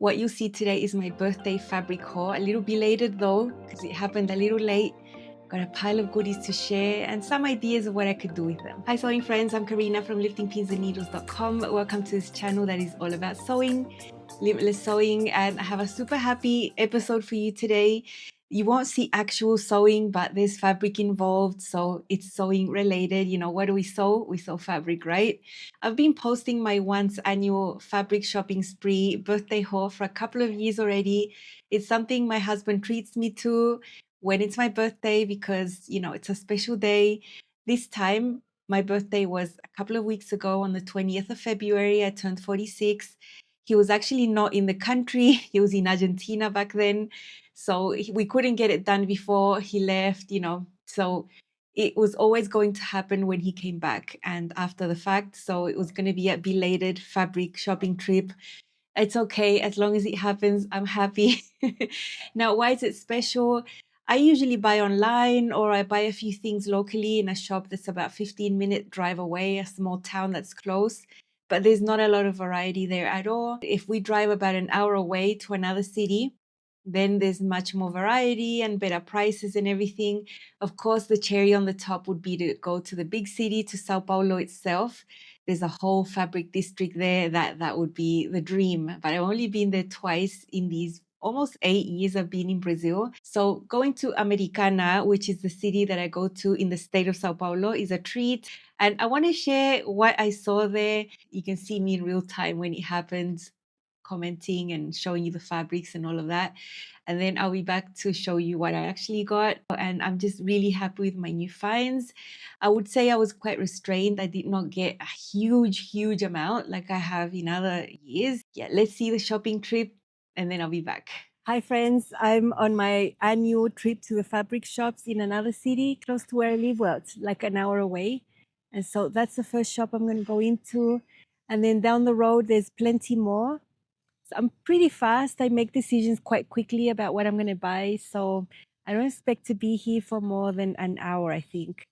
What you'll see today is my birthday fabric haul. A little belated though, because it happened a little late. Got a pile of goodies to share and some ideas of what I could do with them. Hi sewing friends, I'm Karina from liftingpinsandneedles.com. Welcome to this channel that is all about sewing, limitless sewing, and I have a super happy episode for you today. You won't see actual sewing, but there's fabric involved, so it's sewing related. You know, what do we sew? We sew fabric, right? I've been posting my once annual fabric shopping spree birthday haul for a couple of years already. It's something my husband treats me to when it's my birthday because, you know, it's a special day. This time, my birthday was a couple of weeks ago on the 20th of February. I turned 46. He was actually not in the country. He was in Argentina back then. So we couldn't get it done before he left, you know. So it was always going to happen when he came back and after the fact. So it was going to be a belated fabric shopping trip. It's okay. As long as it happens, I'm happy. Now, why is it special? I usually buy online or I buy a few things locally in a shop that's about 15-minute drive away, a small town that's close. But there's not a lot of variety there at all. If we drive about an hour away to another city, then there's much more variety and better prices and everything. Of course, the cherry on the top would be to go to the big city, to Sao Paulo itself. There's a whole fabric district there that would be the dream. But I've only been there twice in these almost 8 years I've been in Brazil. So going to Americana, which is the city that I go to in the state of Sao Paulo, is a treat. And I want to share what I saw there. You can see me in real time when it happens, commenting and showing you the fabrics and all of that. And then I'll be back to show you what I actually got. And I'm just really happy with my new finds. I would say I was quite restrained. I did not get a huge amount like I have in other years. Yeah, let's see the shopping trip and then I'll be back. Hi friends, I'm on my annual trip to the fabric shops in another city close to where I live. Well, it's like an hour away. And so that's the first shop I'm going to go into. And then down the road, there's plenty more. So I'm pretty fast. I make decisions quite quickly about what I'm going to buy. So I don't expect to be here for more than an hour, I think.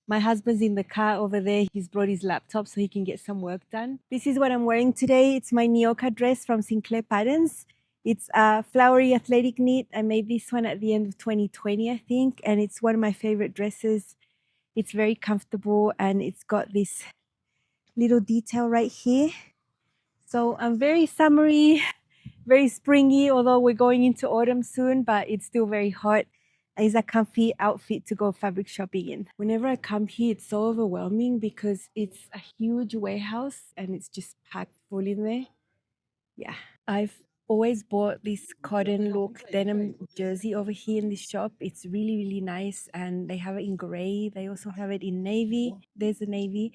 My husband's in the car over there. He's brought his laptop so he can get some work done. This is what I'm wearing today. It's my Nyoka dress from Sinclair Patterns. It's a flowery athletic knit. I made this one at the end of 2020, I think. And it's one of my favorite dresses. It's very comfortable and it's got this little detail right here. So I'm very summery, very springy, although we're going into autumn soon, but it's still very hot. It's a comfy outfit to go fabric shopping in. Whenever I come here, it's so overwhelming because it's a huge warehouse and it's just packed full in there. Yeah, I've always bought this cotton look denim jersey over here in this shop. It's really nice and they have it in gray. They also have it in navy. There's a navy.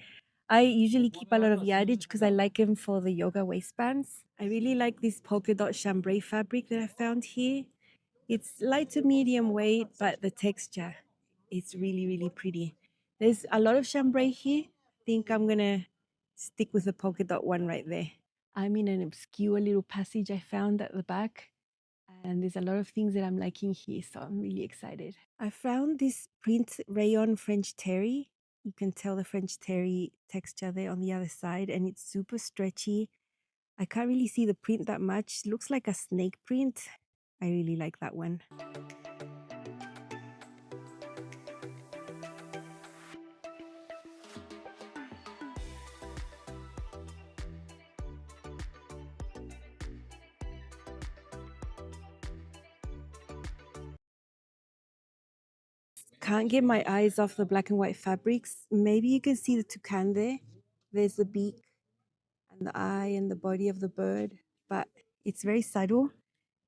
I usually keep a lot of yardage because I like them for the yoga waistbands. I really like this polka dot chambray fabric that I found here. It's light to medium weight, but the texture is really pretty. There's a lot of chambray here. I think I'm gonna stick with the polka dot one right there. I'm in an obscure little passage I found at the back, and there's a lot of things that I'm liking here, so I'm really excited. I found this print rayon French terry. You can tell the French terry texture there on the other side, and it's super stretchy. I can't really see the print that much. It looks like a snake print. I really like that one. Can't get my eyes off the black and white fabrics. Maybe you can see the toucan there. There's the beak and the eye and the body of the bird, but it's very subtle.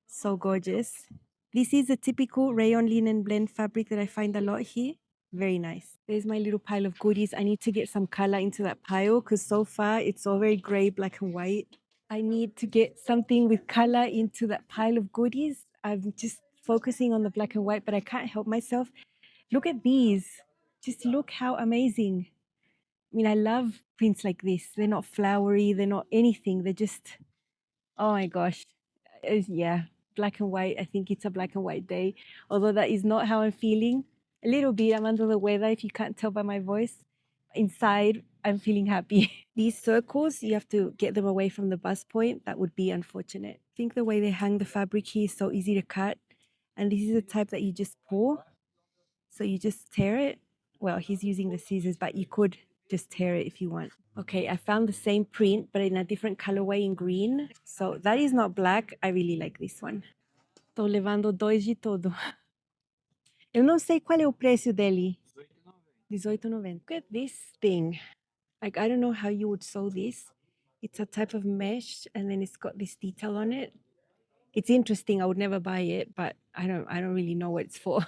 So gorgeous. This is a typical rayon linen blend fabric that I find a lot here. Very nice. There's my little pile of goodies. I need to get some color into that pile because so far it's all very gray, black and white. I need to get something with color into that pile of goodies. I'm just focusing on the black and white, but I can't help myself. Look at these. Just look how amazing. I mean, I love prints like this. They're not flowery, they're not anything. They're just, oh my gosh. Yeah, black and white. I think it's a black and white day. Although that is not how I'm feeling. A little bit, I'm under the weather if you can't tell by my voice. inside, I'm feeling happy. These circles, you have to get them away from the bust point. That would be unfortunate. I think the way they hang the fabric here is so easy to cut. And this is the type that you just pull. So you just tear it. Well, he's using the scissors, but you could just tear it if you want. Okay, I found the same print, but in a different colorway in green. So that is not black. I really like this one. Tô levando dois de todo. Eu não sei qual é o preço dele. 18,90. Look at this thing. Like, I don't know how you would sew this. It's a type of mesh, and then it's got this detail on it. It's interesting. I would never buy it, but I don't really know what it's for.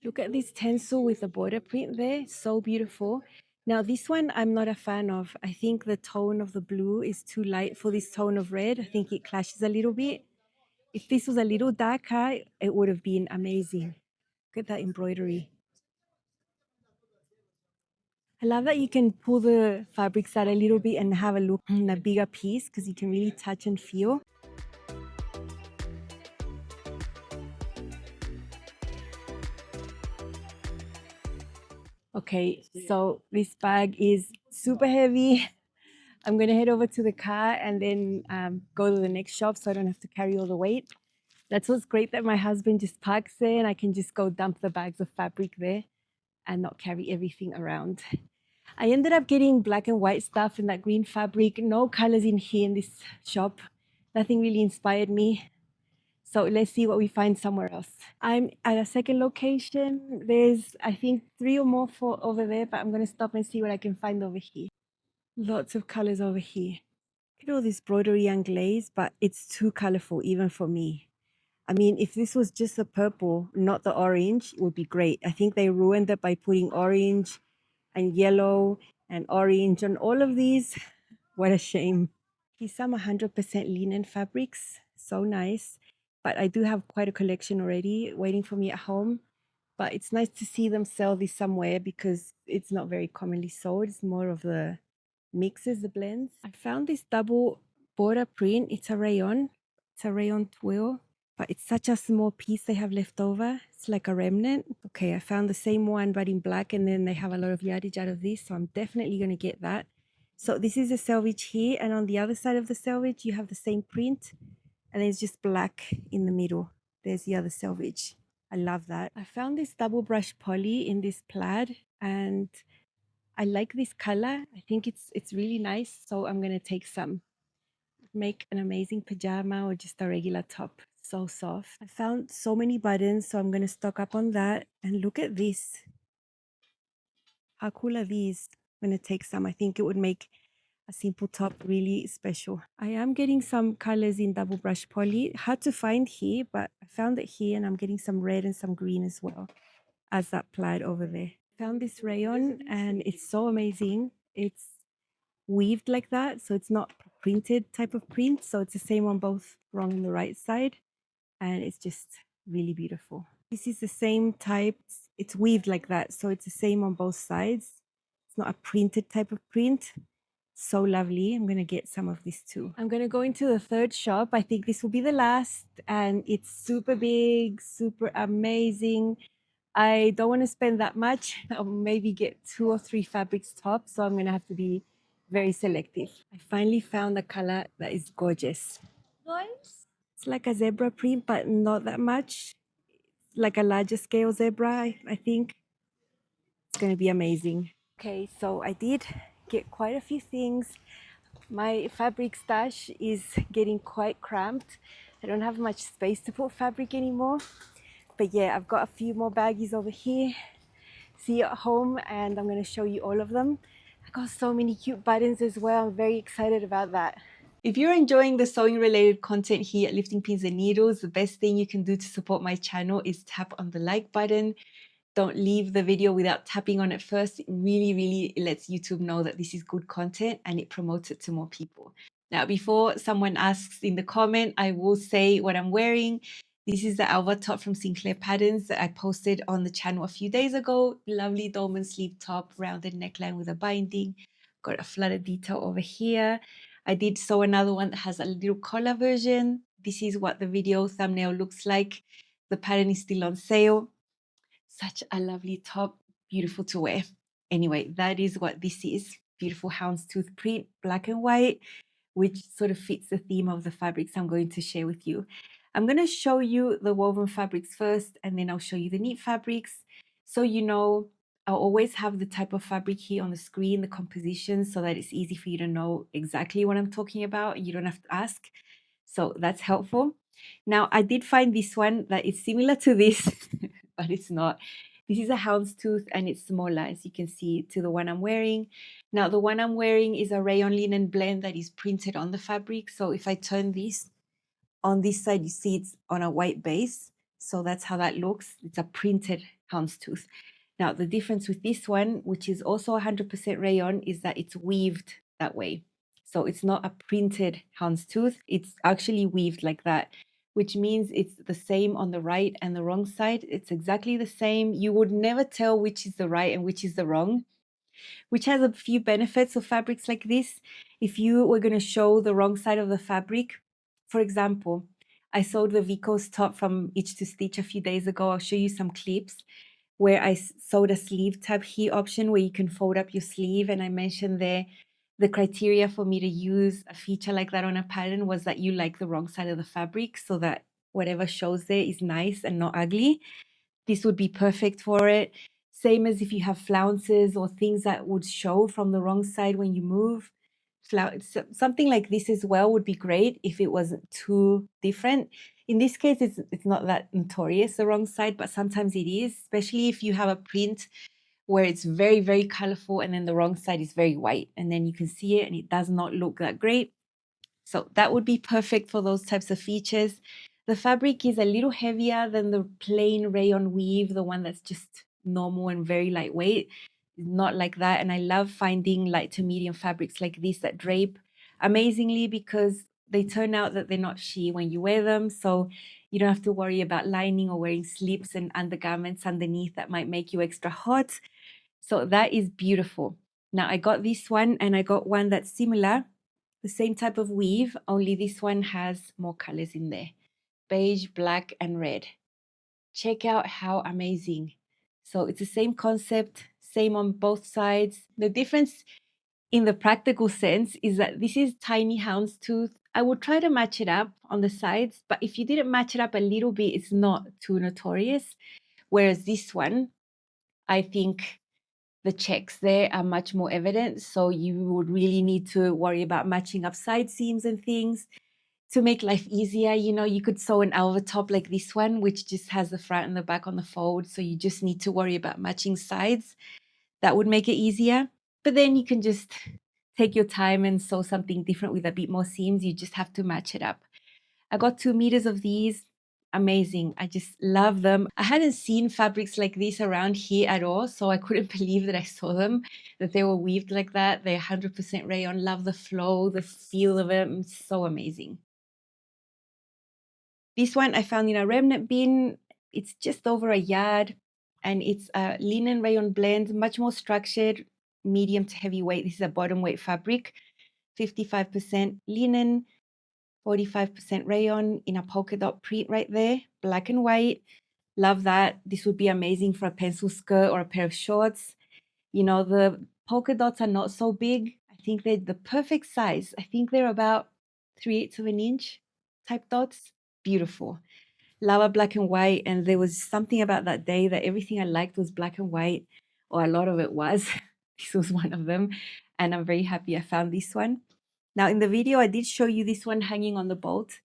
Look at this tencel with the border print there. So beautiful. Now, this one I'm not a fan of. I think the tone of the blue is too light for this tone of red. I think it clashes a little bit. If this was a little darker, it would have been amazing. Look at that embroidery. I love that you can pull the fabrics out a little bit and have a look in a bigger piece because you can really touch and feel. Okay, so this bag is super heavy. I'm gonna head over to the car and then go to the next shop so I don't have to carry all the weight. That's what's great, that my husband just parks there and I can just go dump the bags of fabric there and not carry everything around. I ended up getting black and white stuff in that green fabric. No colors in here in this shop. Nothing really inspired me. So let's see what we find somewhere else. I'm at a second location. There's, I think, 3 or more for over there, but I'm going to stop and see what I can find over here. Lots of colors over here. Look at all this embroidery and glaze, but it's too colorful even for me. I mean, if this was just the purple, not the orange, it would be great. I think they ruined it by putting orange and yellow and orange on all of these. What a shame. Here's some 100% linen fabrics. So nice. But I do have quite a collection already waiting for me at home. But it's nice to see them sell this somewhere because it's not very commonly sold. It's more of the mixes, the blends. I found this double border print. It's a rayon. It's a rayon twill, but it's such a small piece they have left over. It's like a remnant. Okay, I found the same one but in black, and then they have a lot of yardage out of this, so I'm definitely going to get that. So this is a selvage here, and on the other side of the selvage you have the same print, and it's just black in the middle. There's the other selvage. I love that. I found this double brush poly in this plaid, and I like this color. I think it's really nice, so I'm gonna take some. Make an amazing pajama or just a regular top. So soft. I found so many buttons, so I'm gonna stock up on that. And look at this. How cool are these? I'm gonna take some. I think it would make a simple top really special. I am getting some colors in double brush poly. Hard to find here, but I found it here, and I'm getting some red and some green as well as that plaid over there. Found this rayon and it's so amazing. It's weaved like that, so it's not printed type of print, so it's the same on both wrong and the right side, and it's just really beautiful. This is the same type. It's weaved like that, so it's the same on both sides. It's not a printed type of print. So lovely. I'm gonna get some of this too. I'm gonna go into the third shop. I think this will be the last, and it's super big, super amazing. I don't want to spend that much. I'll maybe get 2 or 3 fabrics top, so I'm going to have to be very selective. I finally found a color that is gorgeous. Nice. It's like a zebra print, but not that much. Like a larger scale zebra, I think. It's going to be amazing. Okay, so I did get quite a few things. My fabric stash is getting quite cramped. I don't have much space to put fabric anymore. But yeah, I've got a few more baggies over here. See you at home, and I'm going to show you all of them. I got so many cute buttons as well. I'm very excited about that. If you're enjoying the sewing related content here at Lifting Pins and Needles, the best thing you can do to support my channel is tap on the like button. Don't leave the video without tapping on it first. It really lets YouTube know that this is good content, and it promotes it to more people. Now, before someone asks in the comment, I will say what I'm wearing. This is the Alva top from Sinclair Patterns that I posted on the channel a few days ago. Lovely dolman sleeve top, rounded neckline with a binding. Got a flooded detail over here. I did sew another one that has a little collar version. This is what the video thumbnail looks like. The pattern is still on sale. Such a lovely top, beautiful to wear. Anyway, that is what this is. Beautiful houndstooth print, black and white, which sort of fits the theme of the fabrics I'm going to share with you. I'm going to show you the woven fabrics first, and then I'll show you the knit fabrics. So you know, I'll always have the type of fabric here on the screen, the composition, so that it's easy for you to know exactly what I'm talking about. You don't have to ask. So that's helpful. Now, I did find this one that is similar to this, but it's not. This is a houndstooth and it's smaller, as you can see, to the one I'm wearing. Now, the one I'm wearing is a rayon linen blend that is printed on the fabric. So if I turn this, on this side, you see it's on a white base. So that's how that looks. It's a printed houndstooth. Now, the difference with this one, which is also 100% rayon, is that it's weaved that way. So it's not a printed houndstooth. It's actually weaved like that, which means it's the same on the right and the wrong side. It's exactly the same. You would never tell which is the right and which is the wrong, which has a few benefits of fabrics like this. If you were going to show the wrong side of the fabric, for example, I sewed the Vicos top from Itch to Stitch a few days ago. I'll show you some clips where I sewed a sleeve tab here option where you can fold up your sleeve. And I mentioned there the criteria for me to use a feature like that on a pattern was that you like the wrong side of the fabric so that whatever shows there is nice and not ugly. This would be perfect for it. Same as if you have flounces or things that would show from the wrong side when you move. Something like this as well would be great if it wasn't too different. In this case, it's not that notorious, the wrong side, but sometimes it is, especially if you have a print where it's very, very colorful and then the wrong side is very white. And then you can see it and it does not look that great. So that would be perfect for those types of features. The fabric is a little heavier than the plain rayon weave, the one that's just normal and very lightweight. It's not like that. And I love finding light to medium fabrics like this that drape amazingly because they turn out that they're not sheer when you wear them. So you don't have to worry about lining or wearing slips and undergarments underneath that might make you extra hot. So that is beautiful. Now I got this one and I got one that's similar, the same type of weave, only this one has more colors in there. Beige, black, and red. Check out how amazing. So it's the same concept, same on both sides. The difference in the practical sense is that this is tiny houndstooth. I would try to match it up on the sides, but if you didn't match it up a little bit, it's not too notorious. Whereas this one, I think the checks there are much more evident. So you would really need to worry about matching up side seams and things to make life easier. You know, you could sew an alva top like this one, which just has the front and the back on the fold. So you just need to worry about matching sides. That would make it easier. But then you can just take your time and sew something different with a bit more seams. You just have to match it up. I got 2 meters of these. Amazing. I just love them. I hadn't seen fabrics like this around here at all, so I couldn't believe that I saw them, that they were weaved like that. They're 100% rayon. Love the flow, the feel of it. It's so amazing. This one I found in a remnant bin. It's just over a yard, and it's a linen rayon blend, much more structured, medium to heavyweight. This is a bottom weight fabric, 55% linen, 45% rayon in a polka dot print right there, black and white. Love that. This would be amazing for a pencil skirt or a pair of shorts. You know, the polka dots are not so big. I think they're the perfect size. I think they're about 3/8 of an inch type dots. Beautiful. Lava black and white. And there was something about that day that everything I liked was black and white, or a lot of it was. This was one of them. And I'm very happy I found this one. Now, in the video, I did show you this one hanging on the bolt,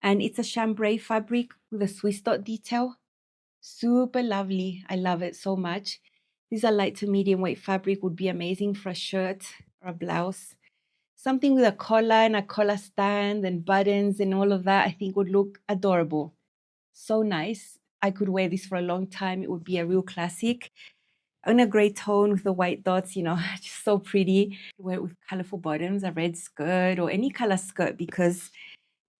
and it's a chambray fabric with a Swiss dot detail. Super lovely. I love it so much. This is a light to medium weight fabric, would be amazing for a shirt or a blouse. Something with a collar and a collar stand and buttons and all of that, I think would look adorable. So nice. I could wear this for a long time. It would be a real classic. In a gray tone with the white dots, you know, just so pretty. Wear it with colorful bottoms, a red skirt or any color skirt, because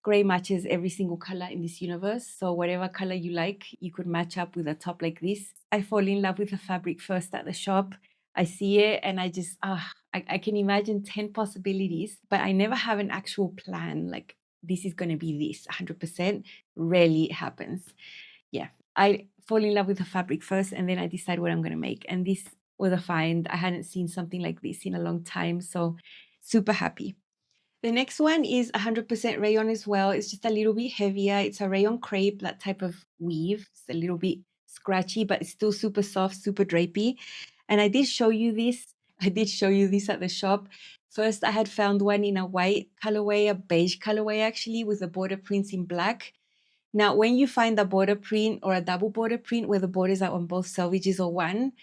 gray matches every single color in this universe. So whatever color you like, you could match up with a top like this. I fall in love with the fabric first at the shop. I see it and I just, I can imagine 10 possibilities, but I never have an actual plan. Like, this is going to be this 100%. Rarely it happens. Yeah, I fall in love with the fabric first and then I decide what I'm going to make. And this was a find. I hadn't seen something like this in a long time, so super happy. The next one is 100% rayon as well. It's just a little bit heavier. It's a rayon crepe, that type of weave. It's a little bit scratchy, but it's still super soft, super drapey. And I did show you this. I did show you this at the shop. First, I had found one in a white colorway, a beige colorway actually, with the border prints in black. Now, when you find a border print or a double border print where the borders are on both selvages or one,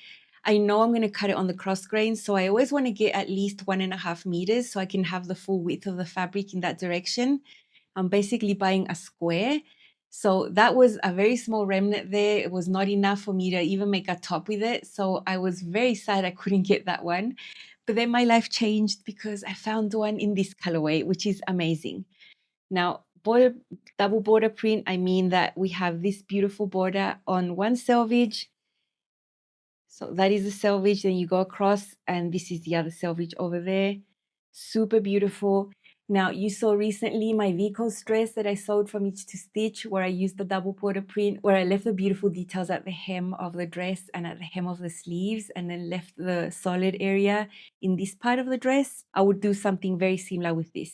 I know I'm going to cut it on the cross grain. So I always want to get at least 1.5 meters so I can have the full width of the fabric in that direction. I'm basically buying a square. So that was a very small remnant there. It was not enough for me to even make a top with it. So I was very sad I couldn't get that one. But then my life changed because I found one in this colorway, which is amazing. Now, double border print, I mean that we have this beautiful border on one selvage. So that is the selvage, then you go across and this is the other selvage over there. Super beautiful. Now, you saw recently my Vicos dress that I sewed from each to stitch, where I used the double border print, where I left the beautiful details at the hem of the dress and at the hem of the sleeves, and then left the solid area in this part of the dress. I would do something very similar with this.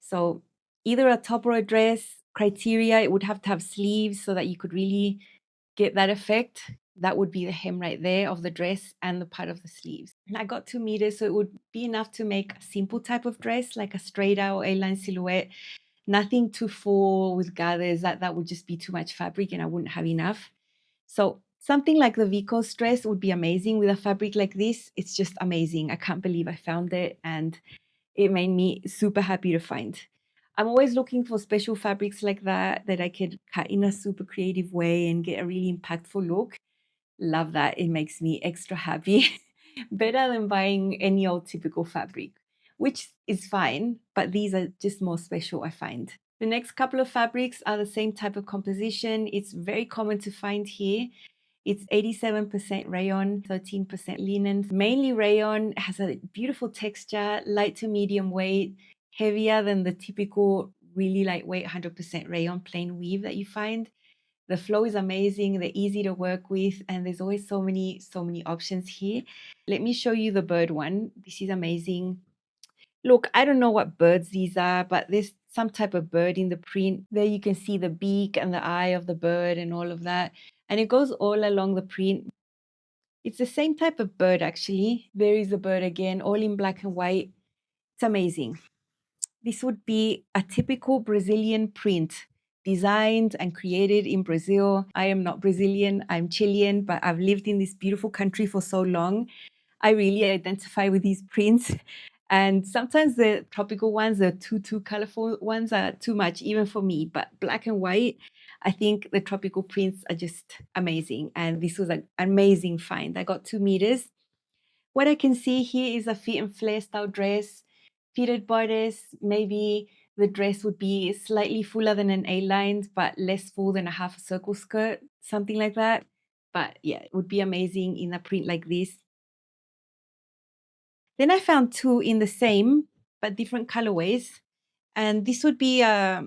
So either a top or a dress criteria, it would have to have sleeves so that you could really get that effect. That would be the hem right there of the dress and the part of the sleeves. And I got 2 meters, so it would be enough to make a simple type of dress, like a straight out A-line silhouette. Nothing too full with gathers. That would just be too much fabric and I wouldn't have enough. So something like the Vicos dress would be amazing with a fabric like this. It's just amazing. I can't believe I found it and it made me super happy to find. I'm always looking for special fabrics like that I could cut in a super creative way and get a really impactful look. Love that. It makes me extra happy. Better than buying any old typical fabric, which is fine, but these are just more special, I find. The next couple of fabrics are the same type of composition. It's very common to find here. It's 87% rayon, 13% linen. Mainly rayon, has a beautiful texture, light to medium weight, heavier than the typical really lightweight 100% rayon plain weave that you find. The flow is amazing, they're easy to work with, and there's always so many options here. Let me show you the bird one. This is amazing. Look, I don't know what birds these are, but there's some type of bird in the print. There you can see the beak and the eye of the bird and all of that. And it goes all along the print. It's the same type of bird actually. There is the bird again, all in black and white. It's amazing. This would be a typical Brazilian print, designed and created in Brazil. I am not Brazilian, I'm Chilean, but I've lived in this beautiful country for so long. I really identify with these prints. And sometimes the tropical ones, the too colorful ones are too much, even for me. But black and white, I think the tropical prints are just amazing. And this was an amazing find. I got 2 meters. What I can see here is a fit and flare style dress, fitted bodice. Maybe the dress would be slightly fuller than an A-line, but less full than a half a circle skirt, something like that. But yeah, it would be amazing in a print like this. Then I found 2 in the same, but different colorways. And this would be a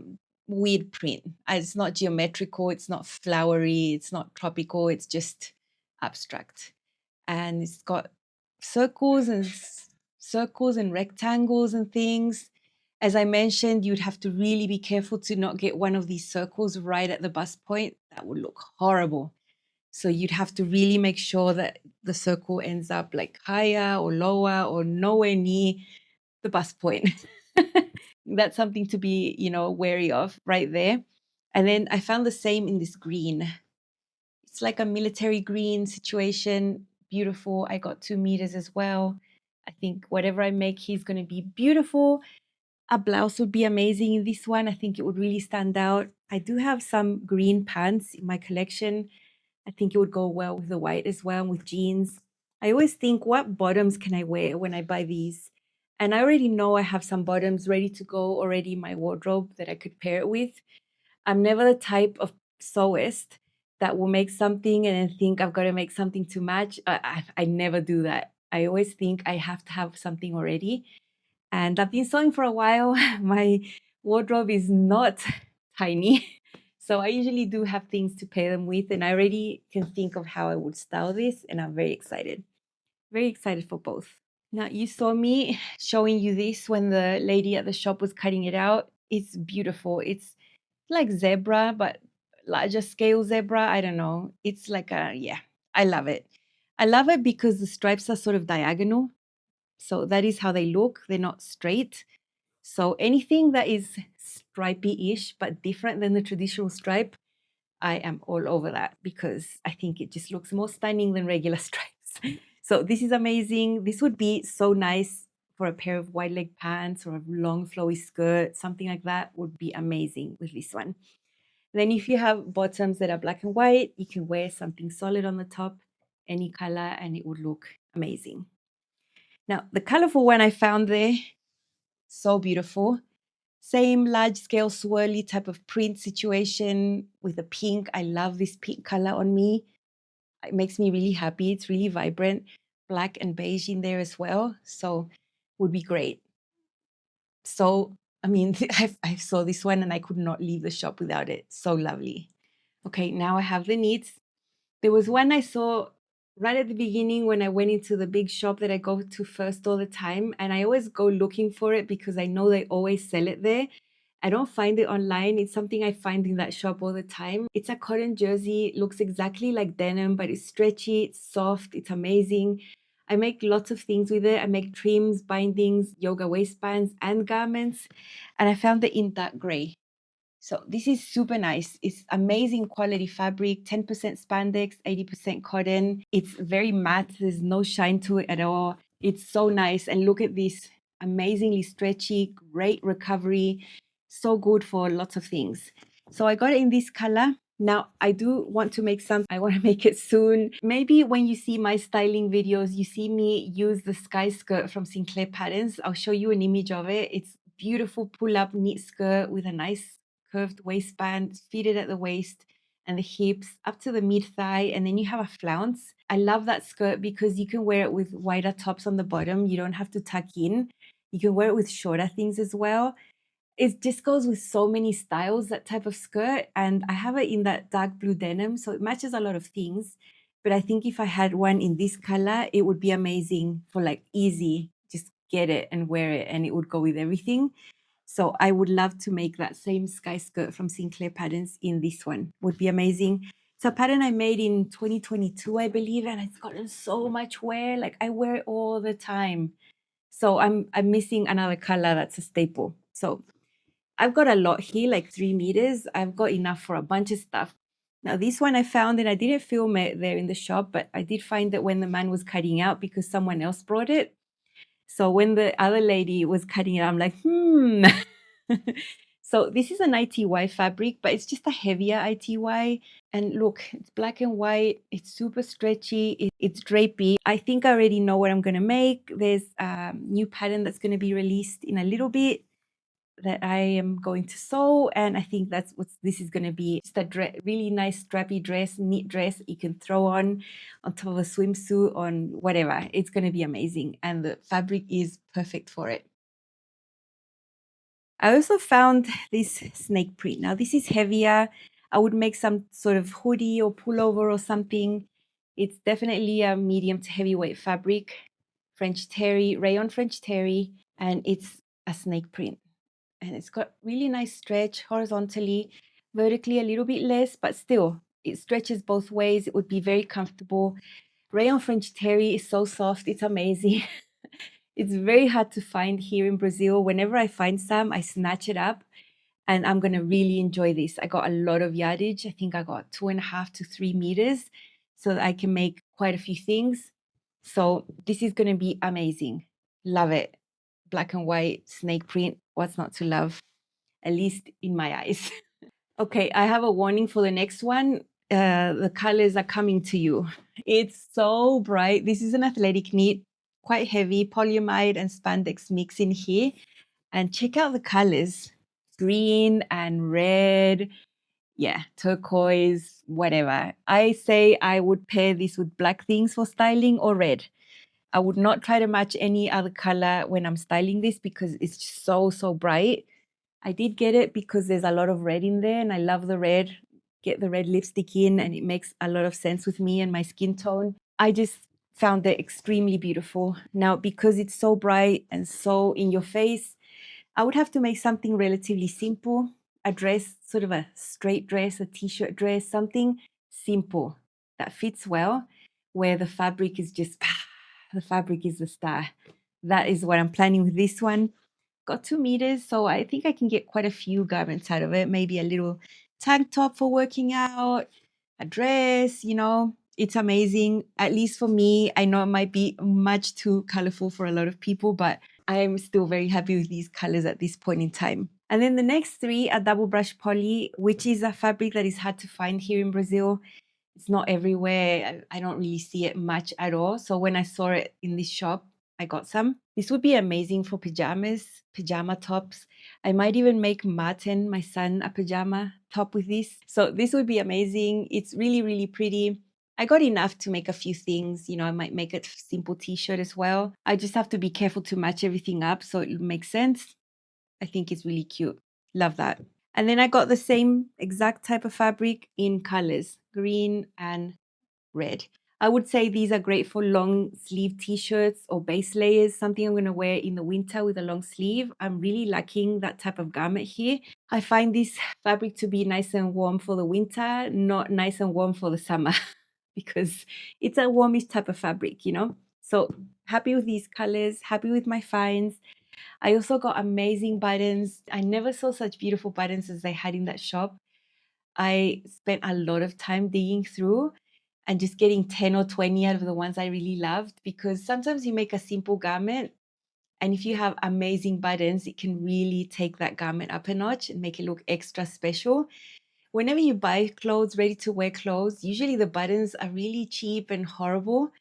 weird print. It's not geometrical, it's not flowery, it's not tropical, it's just abstract. And it's got circles and rectangles and things. As I mentioned, you'd have to really be careful to not get one of these circles right at the bust point. That would look horrible. So you'd have to really make sure that the circle ends up like higher or lower or nowhere near the bust point. That's something to be, wary of right there. And then I found the same in this green. It's like a military green situation. Beautiful. I got 2 meters as well. I think whatever I make here is going to be beautiful. A blouse would be amazing in this one. I think it would really stand out. I do have some green pants in my collection. I think it would go well with the white as well, with jeans. I always think, what bottoms can I wear when I buy these? And I already know I have some bottoms ready to go already in my wardrobe that I could pair it with. I'm never the type of sewist that will make something and then think I've got to make something to match. I never do that. I always think I have to have something already. And I've been sewing for a while. My wardrobe is not tiny. So I usually do have things to pair them with, and I already can think of how I would style this, and I'm very excited. Very excited for both. Now, you saw me showing you this when the lady at the shop was cutting it out. It's beautiful. It's like zebra, but larger scale zebra. I don't know. It's like yeah, I love it. I love it because the stripes are sort of diagonal. So that is how they look. They're not straight. So anything that is stripy-ish, but different than the traditional stripe, I am all over that because I think it just looks more stunning than regular stripes. So this is amazing. This would be so nice for a pair of wide leg pants or a long flowy skirt. Something like that would be amazing with this one. Then if you have bottoms that are black and white, you can wear something solid on the top, any color, and it would look amazing. Now, the colorful one I found there, so beautiful. Same large scale swirly type of print situation with the pink. I love this pink color on me. It makes me really happy. It's really vibrant. Black and beige in there as well. So would be great. So, I mean, I saw this one and I could not leave the shop without it. So lovely. Okay, now I have the knits. There was one I saw right at the beginning when I went into the big shop that I go to first all the time. And I always go looking for it because I know they always sell it there. I don't find it online. It's something I find in that shop all the time. It's a cotton jersey. It looks exactly like denim, but it's stretchy, it's soft, it's amazing. I make lots of things with it. I make trims, bindings, yoga waistbands, and garments. And I found it in that gray. So this is super nice. It's amazing quality fabric, 10% spandex, 80% cotton. It's very matte. There's no shine to it at all. It's so nice. And look at this, amazingly stretchy, great recovery. So good for lots of things. So I got it in this color. Now, I do want to make some. I want to make it soon. Maybe when you see my styling videos, you see me use the sky skirt from Sinclair Patterns. I'll show you an image of it. It's beautiful pull-up knit skirt with a nice curved waistband, fitted at the waist and the hips up to the mid thigh, and then you have a flounce. I love that skirt because you can wear it with wider tops on the bottom. You don't have to tuck in. You can wear it with shorter things as well. It just goes with so many styles, that type of skirt. And I have it in that dark blue denim, so it matches a lot of things. But I think if I had one in this color, it would be amazing for like easy. Just get it and wear it, and it would go with everything. So I would love to make that same sky skirt from Sinclair Patterns in this one. Would be amazing. It's a pattern I made in 2022, I believe, and it's gotten so much wear. Like I wear it all the time. So I'm missing another color that's a staple. So I've got a lot here, like 3 meters. I've got enough for a bunch of stuff. Now this one I found, and I didn't film it there in the shop, but I did find it when the man was cutting out because someone else brought it. So when the other lady was cutting it, I'm like, So this is an ITY fabric, but it's just a heavier ITY. And look, it's black and white. It's super stretchy. It's drapey. I think I already know what I'm going to make. There's a new pattern that's going to be released in a little bit that I am going to sew. And I think that's what this is going to be. Just a really nice strappy dress, neat dress you can throw on top of a swimsuit, on whatever. It's going to be amazing. And the fabric is perfect for it. I also found this snake print. Now this is heavier. I would make some sort of hoodie or pullover or something. It's definitely a medium to heavyweight fabric. French terry, rayon French terry, and it's a snake print. And it's got really nice stretch horizontally, vertically a little bit less, but still it stretches both ways. It would be very comfortable. Rayon French terry is so soft. It's amazing. It's very hard to find here in Brazil. Whenever I find some, I snatch it up, and I'm going to really enjoy this. I got a lot of yardage. I think I got 2.5 to 3 meters so that I can make quite a few things. So this is going to be amazing. Love it. Black and white snake print. What's not to love? At least in my eyes. Okay, I have a warning for the next one. The colors are coming to you. It's so bright. This is an athletic knit, quite heavy, polyamide and spandex mix in here. And check out the colors, green and red. Yeah, turquoise, whatever. I say I would pair this with black things for styling or red. I would not try to match any other color when I'm styling this because it's just so bright. I did get it because there's a lot of red in there and I love the red. Get the red lipstick in and it makes a lot of sense with me and my skin tone. I just found it extremely beautiful. Now, because it's so bright and so in your face, I would have to make something relatively simple, a dress, sort of a straight dress, a t-shirt dress, something simple that fits well, where the fabric is just, the fabric is the star. That is what I'm planning with this one. Got 2 meters, so I think I can get quite a few garments out of it. Maybe a little tank top for working out, a dress, you know. It's amazing, at least for me. I know it might be much too colorful for a lot of people, but I'm still very happy with these colors at this point in time. And then the next 3 are double brush poly, which is a fabric that is hard to find here in Brazil. It's not everywhere. I don't really see it much at all. So when I saw it in this shop, I got some. This would be amazing for pajamas, pajama tops. I might even make Martin, my son, a pajama top with this. So this would be amazing. It's really, really pretty. I got enough to make a few things. You know, I might make a simple t-shirt as well. I just have to be careful to match everything up so it makes sense. I think it's really cute. Love that. And then I got the same exact type of fabric in colors, green and red. I would say these are great for long sleeve t-shirts or base layers, something I'm going to wear in the winter with a long sleeve. I'm really liking that type of garment here. I find this fabric to be nice and warm for the winter, not nice and warm for the summer because it's a warmish type of fabric, you know? So happy with these colors, happy with my finds. I also got amazing buttons. I never saw such beautiful buttons as they had in that shop. I spent a lot of time digging through and just getting 10 or 20 out of the ones I really loved, because sometimes you make a simple garment and if you have amazing buttons, it can really take that garment up a notch and make it look extra special. Whenever you buy clothes, ready to wear clothes, usually the buttons are really cheap and horrible.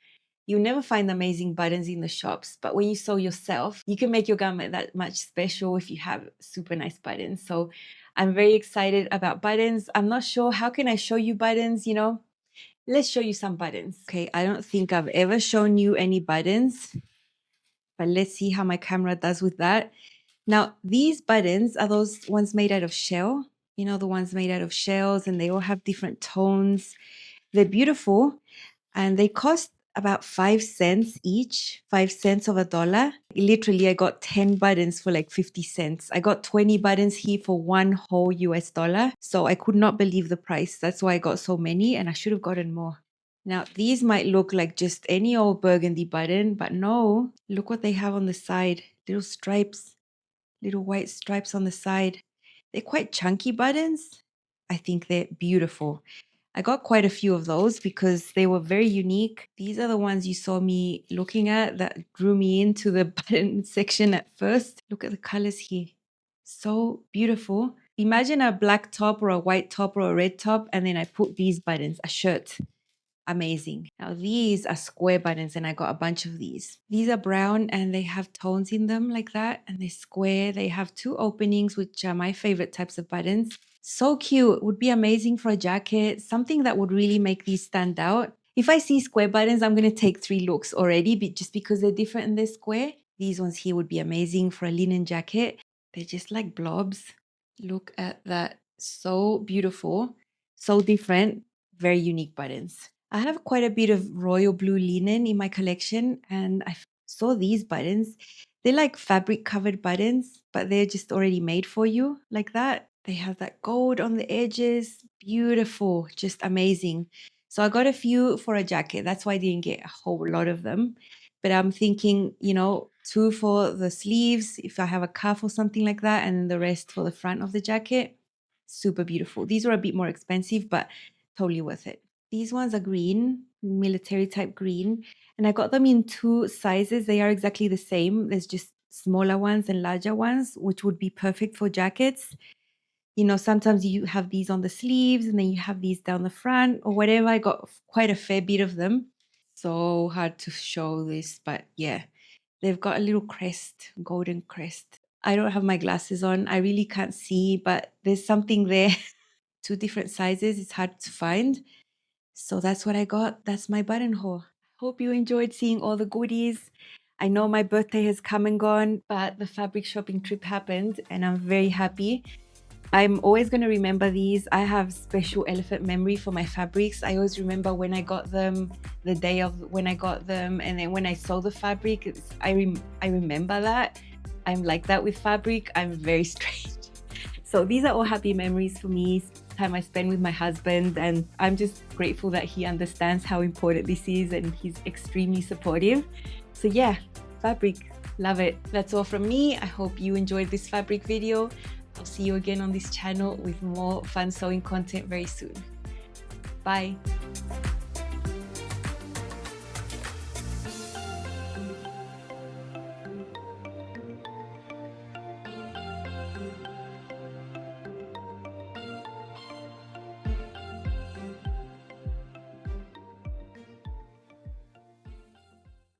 You never find amazing buttons in the shops, but when you sew yourself, you can make your garment that much special if you have super nice buttons. So I'm very excited about buttons. I'm not sure, how can I show you buttons, you know? Let's show you some buttons. Okay, I don't think I've ever shown you any buttons, but let's see how my camera does with that. Now, these buttons are those ones made out of shell, you know, the ones made out of shells, and they all have different tones. They're beautiful and they cost about 5 cents each, 5 cents of a dollar. Literally, I got 10 buttons for like 50 cents. I got 20 buttons here for one whole US dollar. So I could not believe the price. That's why I got so many and I should have gotten more. Now, these might look like just any old burgundy button, but no, look what they have on the side. Little stripes, little white stripes on the side. They're quite chunky buttons. I think they're beautiful. I got quite a few of those because they were very unique. These are the ones you saw me looking at that drew me into the button section at first. Look at the colors here. So beautiful. Imagine a black top or a white top or a red top, and then I put these buttons, a shirt. Amazing. Now these are square buttons and I got a bunch of these. These are brown and they have tones in them like that, and they're square. They have 2 openings, which are my favorite types of buttons. So cute. Would be amazing for a jacket, something that would really make these stand out. If I see square buttons, I'm going to take 3 looks already, just because they're different and they're square. These ones here would be amazing for a linen jacket. They're just like blobs. Look at that. So beautiful. So different. Very unique buttons. I have quite a bit of royal blue linen in my collection, and I saw these buttons. They're like fabric covered buttons, but they're just already made for you like that. They have that gold on the edges. Beautiful, just amazing. So I got a few for a jacket. That's why I didn't get a whole lot of them. But I'm thinking, you know, 2 for the sleeves if I have a cuff or something like that, and the rest for the front of the jacket. Super beautiful. These are a bit more expensive, but totally worth it. These ones are green, military type green, and I got them in 2 sizes. They are exactly the same. There's just smaller ones and larger ones, which would be perfect for jackets. You know, sometimes you have these on the sleeves and then you have these down the front or whatever. I got quite a fair bit of them. So hard to show this, but yeah, they've got a little crest, golden crest. I don't have my glasses on. I really can't see, but there's something there. 2 different sizes. It's hard to find. So that's what I got. That's my button haul. Hope you enjoyed seeing all the goodies. I know my birthday has come and gone, but the fabric shopping trip happened and I'm very happy. I'm always going to remember these. I have special elephant memory for my fabrics. I always remember when I got them, the day of when I got them, and then when I saw the fabric, I remember that. I'm like that with fabric. I'm very strange. So these are all happy memories for me, time I spend with my husband, and I'm just grateful that he understands how important this is and he's extremely supportive. So yeah, fabric, love it. That's all from me. I hope you enjoyed this fabric video. I'll see you again on this channel with more fun sewing content very soon. Bye.